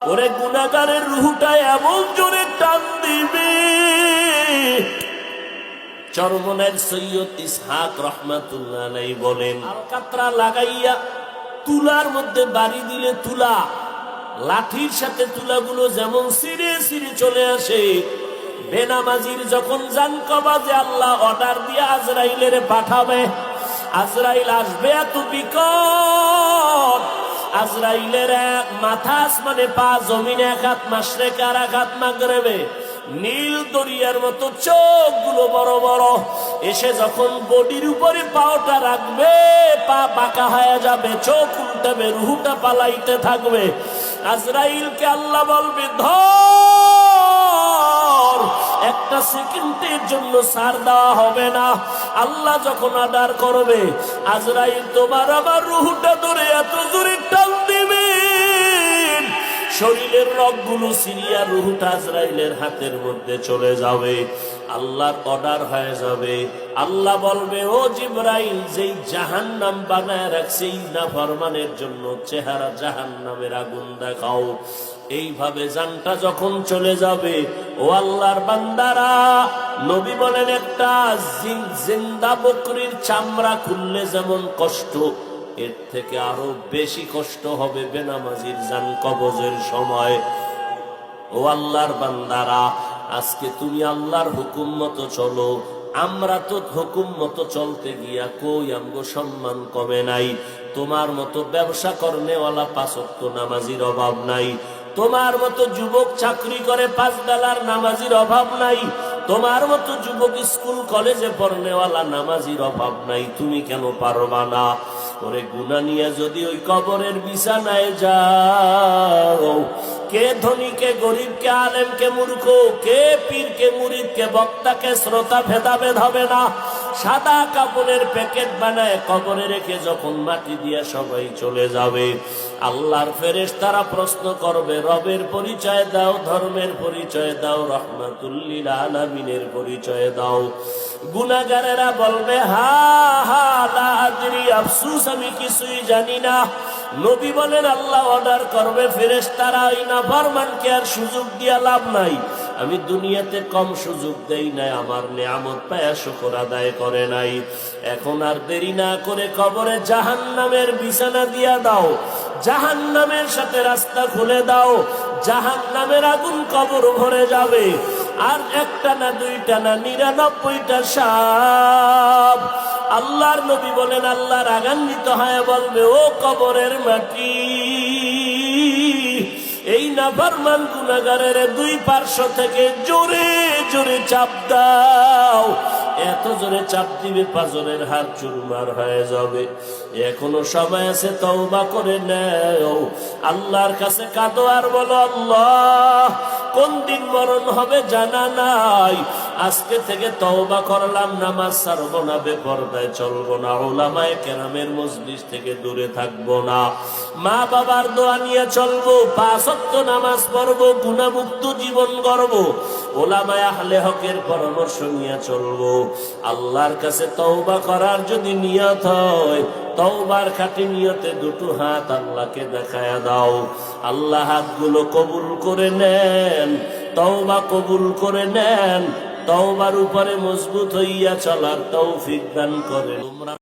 ওরে গুনাহগারের রুহটা এমন জোরে টান দিবে। চরমনের সৈয়দ ইসহাক রহমাতুল্লাহ আলাইহি বলেন, আলকাতরা লাগাইয়া তুলার মধ্যে বাড়ি দিলে তুলা লাঠির সাথে তুলাগুলো যেমন ছিঁড়ে ছিঁড়ে চলে আসে, বেনামাজির যখন জান কবাজে আল্লাহ অর্ডার দিয়ে আজরাইলের পাঠাবে, আজরাইল আসবে এত বিকট, আজরাইলের এক মাথা আসমানে, পা জমিনে, এক হাত মাশরিকে আর এক হাত মাগরিবে, নীল দরিয়ার মতো চোখগুলো বড় বড়, এসে যখন বডির উপরে পাওটা রাখবে, পা বাঁকা হয়ে যাবে, চোখ উল্টাবে, রুহুটা পালাইতে থাকবে। আজরাইলকে আল্লাহ বলবে, ধর, একটা সেকেন্ডের জন্য ছাড় দেওয়া হবে না। আল্লাহ যখন অর্ডার করবে, আজরাইল তোমার আমার রুহুটা ধরে এত জোরে টান দিবে, শরীরের রগগুলো সিরিয়া রুহুটা আজরাইলের হাতের মধ্যে চলে যাবে, আল্লাহর অর্ডার হয়ে যাবে। আল্লাহ বলবে, ও জিবরাইল, যেই জাহান্নাম বানায় রাখছে নাফরমানের জন্য, চেহারা জাহান্নামের আগুন দেখাও। এইভাবে জানটা যখন চলে যাবে, ও আল্লাহর বান্দারা, নবী বলেন, একটা জিন্দা বকরির চামড়া খুললে যেমন কষ্ট, এর থেকে আরো বেশি কষ্ট হবে বেনামাজির জান কবজের সময়। ও আল্লাহর বান্দারা, আজকে তুমি আল্লাহর হুকুম মতো চলো। আমরা তো হুকুম মতো চলতে গিয়া কই আমগো সম্মান কমে নাই। তোমার মতো ব্যবসা করনেওয়ালা পাঁচ ওয়াক্ত নামাজির অভাব নাই, তোমার মতো যুবক চাকরি করে 5 বেলার নামাজির অভাব নাই, তোমার মতো যুবক স্কুল কলেজে পড়নেওয়ালা নামাজির অভাব নাই। তুমি কেন পারবা না? ওরে গুনাহ নিয়ে যদি ওই কবরের বিছানায় যাও, কে ধনী কে গরিব, কে আলেম কে মূর্খ, কে পীর কে মুরিদ, কে বক্তা কে শ্রোতা ভেদাভেদ হবে না। সাদা কাপড়ের প্যাকেট বানায় কবরে রেখে যখন মাটি দিয়ে সবাই চলে যাবে, আল্লাহর ফেরেশতারা প্রশ্ন করবে, রবের পরিচয় দাও, ধর্মের পরিচয় দাও, রহমাতুল লিল আলামিনের পরিচয় দাও। গুনাহগারেরা বলবে, হা হা লা আদরি, আফসোস, আমি কিছুই জানি না। নবী বলেন, আল্লাহ অর্ডার করবে, ফেরেশতারা, ওই নাফরমানকে আর সুযোগ দিয়া লাভ নাই। আমি দুনিয়াতে কম সুযোগ দেই নাই, আমার নিয়ামত পায়া শুকর আদায় করে নাই। এখন আর দেরি না করে কবরে জাহান্নামের বিছানা দিয়া দাও, জাহান্নামের সাথে রাস্তা খুলে দাও, জাহান্নামের আগুন কবর ভরে যাবে। আর একটা না, দুইটা না, 99টা সাপ। আল্লাহর নবী বলেন, আল্লাহ রাগান্বিত হয়ে বলবে, ও কবরের মাটি, এই নাফরমান গুনাহগারের 2 পার্শ্ব থেকে জোরে জোরে চাপ দাও। এত জোরে চাপ দিবে, পাজরের হাড় চুরমার হয়ে যাবে। এখনো সময় আছে, তওবা করে নাও, আল্লাহর কাছে কাঁদো আর বলো, আল্লাহ, কোন দিন মরণ হবে জানা নাই, আজকে থেকে তওবা করলাম, নামাজ ছাড়বো না, বেপরদায় চলবো না, উলামায়ে কেরামের মজলিস থেকে দূরে থাকবো না, মা বাবার দোয়া নিয়ে চলবো, 5 ওয়াক্ত নামাজ পড়বো, গুনাহমুক্ত জীবন গড়বো, উলামায়ে আহলে হকের পরামর্শ নিয়ে চলবো। আল্লাহর কাছে তওবা করার যদি নিয়ত হয়, তওবার খাঁটি নিয়তে 2 হাত আল্লাহকে দেখায়া দাও। আল্লাহ হাতগুলো কবুল করে নেন, তওবা কবুল করে নেন, তওবার উপরে মজবুত হইয়া চলার তৌফিক দান করেন।